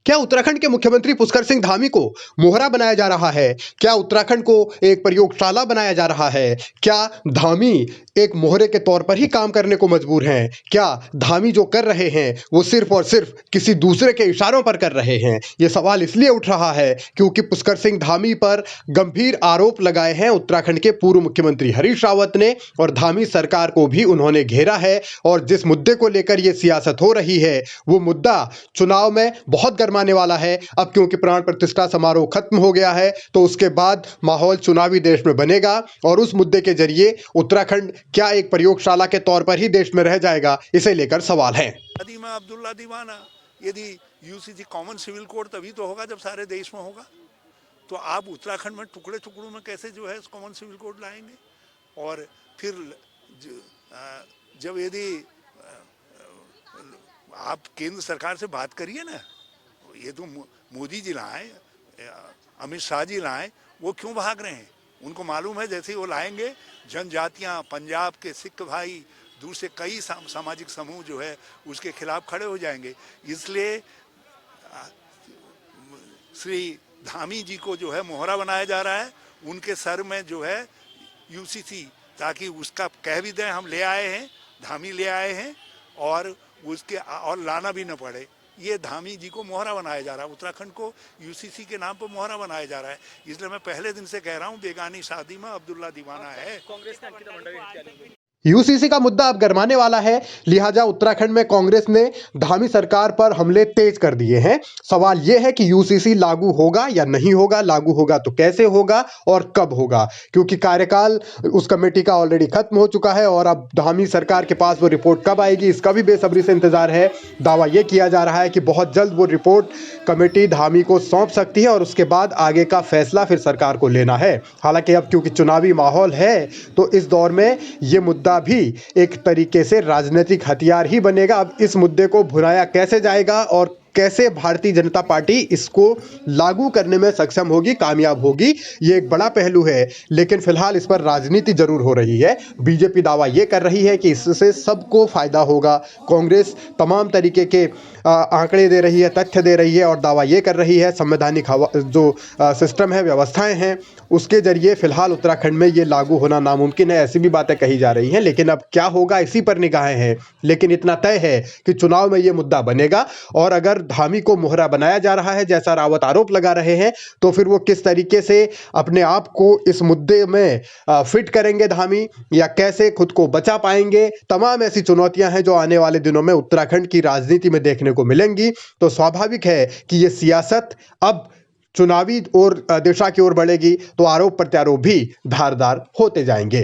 क्या उत्तराखंड के मुख्यमंत्री पुष्कर सिंह धामी को मोहरा बनाया जा रहा है? क्या उत्तराखंड को एक प्रयोगशाला बनाया जा रहा है? क्या धामी एक मोहरे के तौर पर ही काम करने को मजबूर हैं? क्या धामी जो कर रहे हैं वो सिर्फ और सिर्फ किसी दूसरे के इशारों पर कर रहे हैं? ये सवाल इसलिए उठ रहा है क्योंकि पुष्कर सिंह धामी पर गंभीर आरोप लगाए हैं उत्तराखंड के पूर्व मुख्यमंत्री हरीश रावत ने, और धामी सरकार को भी उन्होंने घेरा है। और जिस मुद्दे को लेकर ये सियासत हो रही है वो मुद्दा चुनाव में बहुत गरमाने वाला है। अब क्योंकि प्राण प्रतिष्ठा समारोह खत्म हो गया है तो उसके बाद माहौल चुनावी देश में बनेगा और उस मुद्दे के जरिए उत्तराखंड क्या एक प्रयोगशाला के तौर पर ही देश में रह जाएगा, इसे लेकर सवाल है। अब्दुल्ला दीवाना, यदि यूसीसी कॉमन सिविल कोड तभी तो होगा जब सारे देश में होगा। तो आप उत्तराखंड में टुकड़े टुकड़ों में कैसे जो है कॉमन सिविल कोड लाएंगे? और फिर जब यदि आप केंद्र सरकार से बात करिए ना, ये तो मोदी जी लाए, अमित शाह जी लाए, वो क्यों भाग रहे हैं? उनको मालूम है जैसे ही वो लाएंगे जनजातियां, पंजाब के सिख भाई, दूसरे कई सामाजिक समूह जो है उसके खिलाफ खड़े हो जाएंगे। इसलिए श्री धामी जी को जो है मोहरा बनाया जा रहा है, उनके सर में जो है यूसीसी, ताकि उसका कह भी दें हम ले आए हैं, धामी ले आए हैं, और उसके और लाना भी न पड़े। ये धामी जी को मोहरा बनाया जा रहा है, उत्तराखंड को यूसीसी के नाम पर मोहरा बनाया जा रहा है। इसलिए मैं पहले दिन से कह रहा हूँ बेगानी शादी में अब्दुल्ला दीवाना है। कांग्रेस ने अंकिता मंडल यूसीसी का मुद्दा अब गरमाने वाला है, लिहाजा उत्तराखंड में कांग्रेस ने धामी सरकार पर हमले तेज कर दिए हैं। सवाल यह है कि यूसीसी लागू होगा या नहीं होगा, लागू होगा तो कैसे होगा और कब होगा, क्योंकि कार्यकाल उस कमेटी का ऑलरेडी खत्म हो चुका है और अब धामी सरकार के पास वो रिपोर्ट कब आएगी इसका भी बेसब्री से इंतजार है। दावा यह किया जा रहा है कि बहुत जल्द वो रिपोर्ट कमेटी धामी को सौंप सकती है और उसके बाद आगे का फैसला फिर सरकार को लेना है। हालांकि अब क्योंकि चुनावी माहौल है तो इस दौर में ये मुद्दा भी एक तरीके से राजनीतिक हथियार ही बनेगा। अब इस मुद्दे को भुनाया कैसे जाएगा और कैसे भारतीय जनता पार्टी इसको लागू करने में सक्षम होगी, कामयाब होगी, ये एक बड़ा पहलू है। लेकिन फिलहाल इस पर राजनीति जरूर हो रही है। बीजेपी दावा ये कर रही है कि इससे सबको फायदा होगा। कांग्रेस तमाम तरीके के आंकड़े दे रही है, तथ्य दे रही है और दावा ये कर रही है संवैधानिक जो सिस्टम है, व्यवस्थाएं हैं, उसके जरिए फिलहाल उत्तराखंड में ये लागू होना नामुमकिन है। ऐसी भी बातें कही जा रही हैं, लेकिन अब क्या होगा इसी पर निगाहें हैं। लेकिन इतना तय है कि चुनाव में ये मुद्दा बनेगा और अगर धामी को मोहरा बनाया जा रहा है जैसा रावत आरोप लगा रहे हैं तो फिर वो किस तरीके से अपने आप को इस मुद्दे में फिट करेंगे धामी, या कैसे खुद को बचा पाएंगे, तमाम ऐसी चुनौतियां हैं जो आने वाले दिनों में उत्तराखंड की राजनीति में देखने को मिलेंगी। तो स्वाभाविक है कि ये सियासत अब चुनावी और दिशा की ओर बढ़ेगी तो आरोप प्रत्यारोप भी धारदार होते जाएंगे।